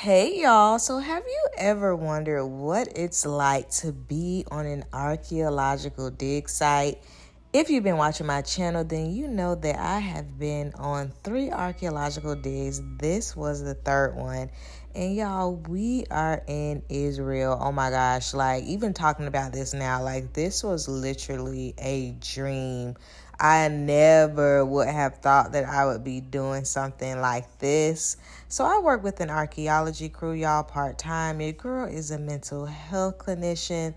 Hey y'all, so have you ever wondered what it's like to be on an archaeological dig site? If you've been watching my channel, then you know that I have been on 3 archaeological digs. This was the 3rd one. And y'all, we are in Israel. Oh my gosh, like even talking about this now, like this was literally a dream. I never would have thought that I would be doing something like this. So I work with an archaeology crew, y'all, part-time. Your girl is a mental health clinician,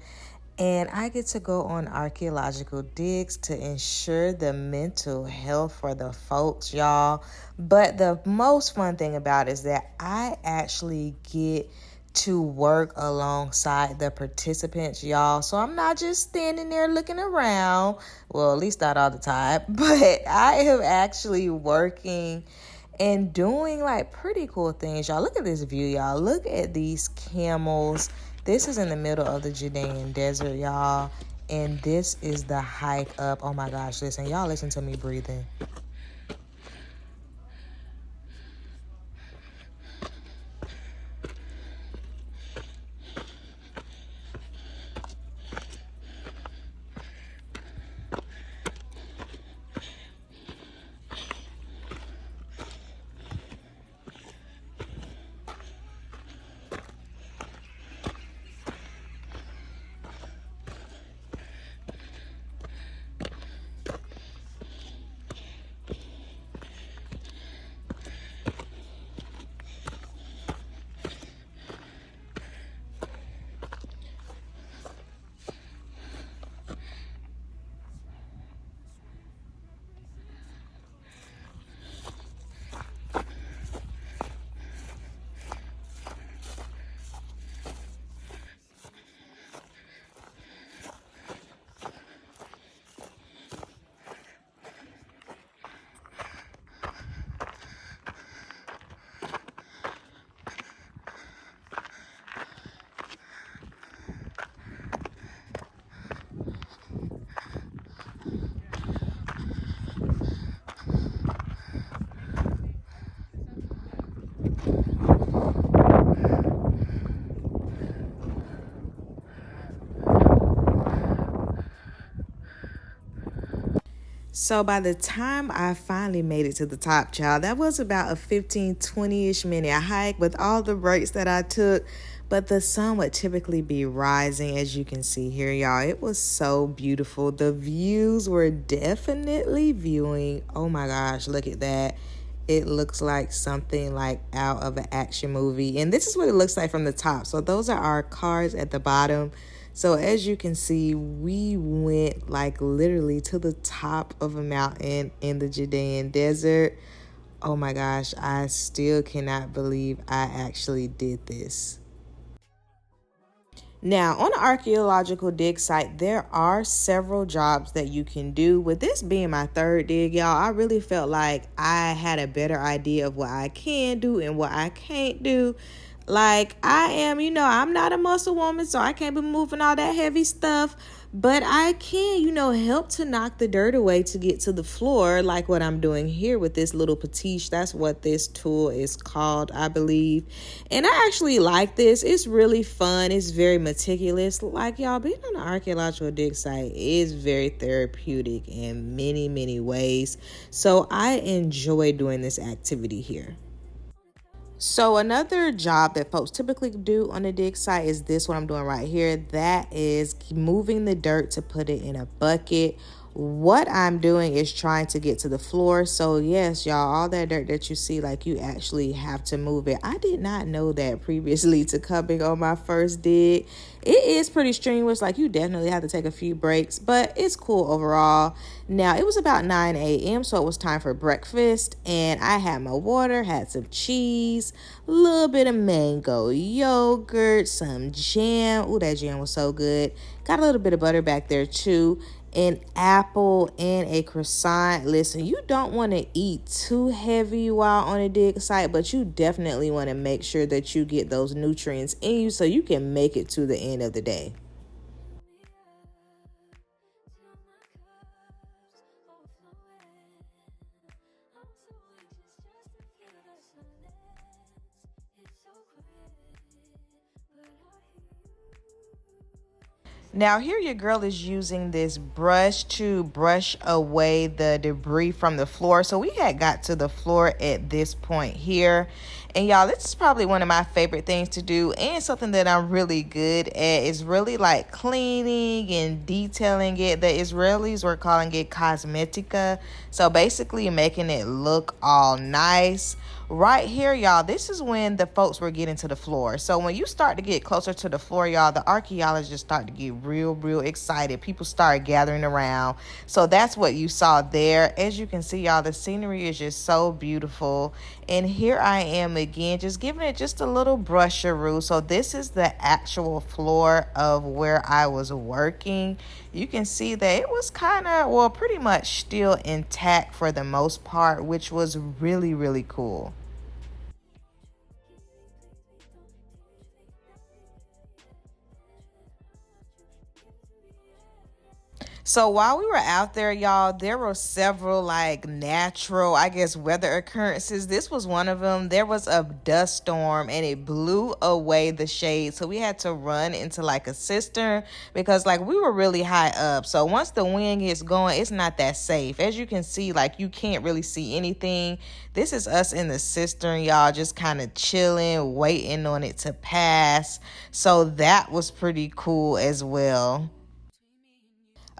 and I get to go on archaeological digs to ensure the mental health for the folks, y'all. But the most fun thing about it is that I actually get to work alongside the participants, y'all. So I'm not just standing there looking around. Well, at least not all the time. But I am actually working and doing like pretty cool things, y'all. Look at this view, y'all. Look at these camels. This is in the middle of the Judean desert, y'all. And this is the hike up. Oh my gosh, listen, y'all listen to me breathing. So by the time I finally made it to the top, child, that was about a 15, 20-ish minute hike with all the breaks that I took. But the sun would typically be rising, as you can see here, y'all. It was so beautiful. The views were definitely viewing. Oh my gosh, look at that. It looks like something like out of an action movie. And this is what it looks like from the top. So those are our cars at the bottom. So as you can see, we went like literally to the top of a mountain in the Judean desert. Oh my gosh, I still cannot believe I actually did this. Now, on an archaeological dig site, there are several jobs that you can do. With this being my 3rd dig, y'all, I really felt like I had a better idea of what I can do and what I can't do. Like, I am, I'm not a muscle woman, so I can't be moving all that heavy stuff. But I can, help to knock the dirt away to get to the floor, like what I'm doing here with this little patiche. That's what this tool is called, I believe. And I actually like this. It's really fun. It's very meticulous. Like, y'all, being on an archaeological dig site is very therapeutic in many, many ways. So I enjoy doing this activity here. So another job that folks typically do on a dig site is this, what I'm doing right here. That is moving the dirt to put it in a bucket. What I'm doing is trying to get to the floor. So yes, y'all, all that dirt that you see, like you actually have to move it. I did not know that previously to coming on my first dig. It is pretty strenuous. Like you definitely have to take a few breaks, but it's cool overall. Now it was about 9 a.m. so it was time for breakfast, and I had my water, had some cheese, a little bit of mango yogurt, some jam. Ooh, that jam was so good. Got a little bit of butter back there too, an apple, and a croissant. Listen, you don't want to eat too heavy while on a dig site, but you definitely want to make sure that you get those nutrients in you so you can make it to the end of the day. Now here your girl is using this brush to brush away the debris from the floor. So we had got to the floor at this point here. And y'all, this is probably one of my favorite things to do, and something that I'm really good at is really like cleaning and detailing it. The Israelis were calling it cosmetica. So basically making it look all nice. Right here, y'all, this is when the folks were getting to the floor. So when you start to get closer to the floor, y'all, the archaeologists start to get real excited. People start gathering around. So that's what you saw there. As you can see, y'all, the scenery is just so beautiful. And here I am again, just giving it just a little brusharoo. So this is the actual floor of where I was working. You can see that it was kind of, well, pretty much still intact for the most part, which was really cool. So while we were out there, y'all, there were several like natural, I guess, weather occurrences. This was one of them. There was a dust storm and it blew away the shade. So we had to run into like a cistern because like we were really high up. So once the wind gets going, it's not that safe. As you can see, like you can't really see anything. This is us in the cistern, y'all, just kind of chilling, waiting on it to pass. So that was pretty cool as well.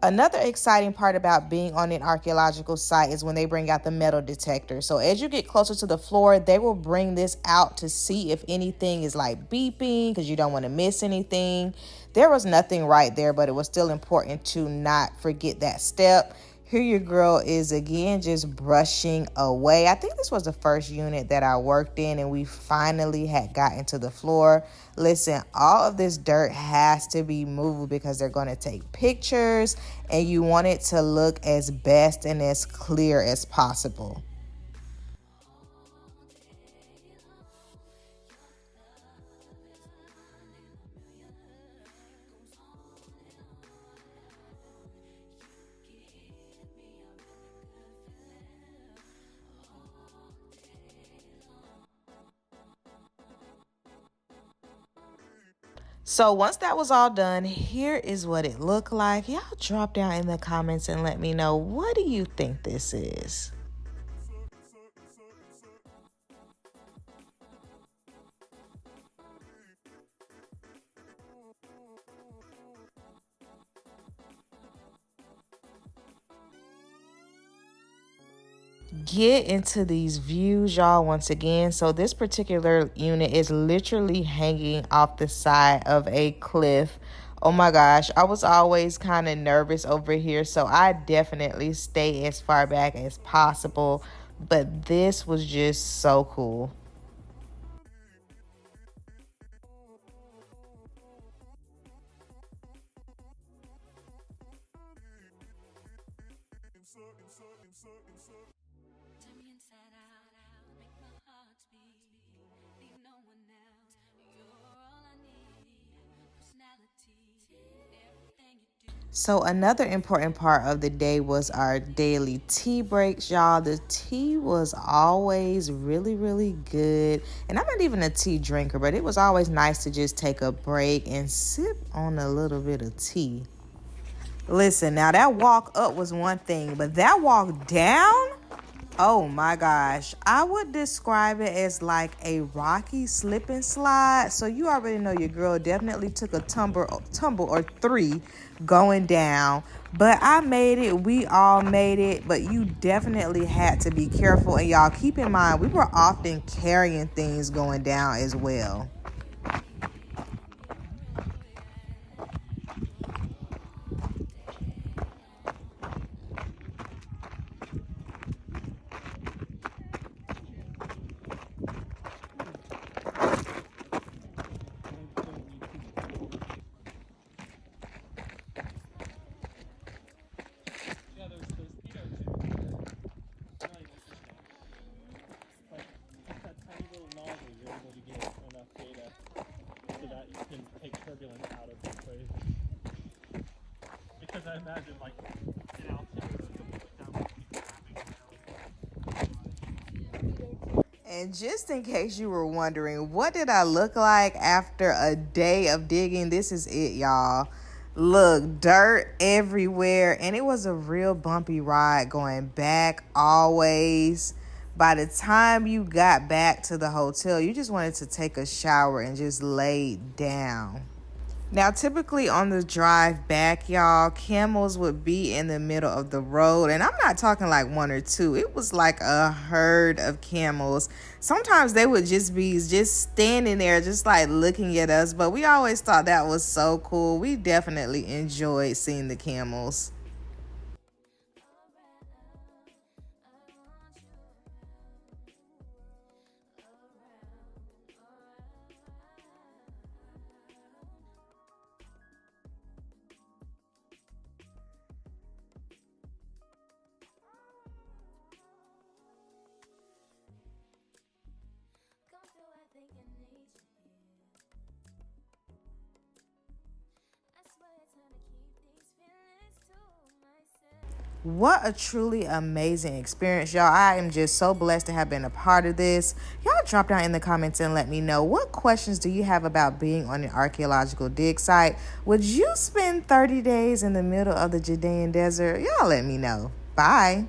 Another exciting part about being on an archaeological site is when they bring out the metal detector. So as you get closer to the floor, they will bring this out to see if anything is like beeping because you don't want to miss anything. There was nothing right there, but it was still important to not forget that step. Here your girl is again just brushing away. I think this was the first unit that I worked in and we finally had gotten to the floor. Listen, all of this dirt has to be moved because they're going to take pictures and you want it to look as best and as clear as possible. So once that was all done, here is what it looked like. Y'all drop down in the comments and let me know, what do you think this is? Get into these views, y'all, once again. So this particular unit is literally hanging off the side of a cliff. Oh my gosh, I was always kind of nervous over here, so I definitely stay as far back as possible, but this was just so cool. So another important part of the day was our daily tea breaks, y'all. The tea was always really good. And I'm not even a tea drinker, but it was always nice to just take a break and sip on a little bit of tea. Listen, now that walk up was one thing, but that walk down, oh my gosh. I would describe it as like a rocky slip and slide. So you already know your girl definitely took a tumble or three going down. But I made it. We all made it. But you definitely had to be careful. And y'all keep in mind, we were often carrying things going down as well. I imagine like And just in case you were wondering, what did I look like after a day of digging? This is it, y'all. Look, dirt everywhere, and it was a real bumpy ride going back always. By the time you got back to the hotel, you just wanted to take a shower and just lay down. Now, typically on the drive back, y'all, camels would be in the middle of the road. And I'm not talking like one or two. It was like a herd of camels. Sometimes they would just be just standing there, just like looking at us. But we always thought that was so cool. We definitely enjoyed seeing the camels. What a truly amazing experience, y'all. I am just so blessed to have been a part of this. Y'all drop down in the comments and let me know, what questions do you have about being on an archaeological dig site? Would you spend 30 days in the middle of the Judean desert? Y'all let me know. Bye.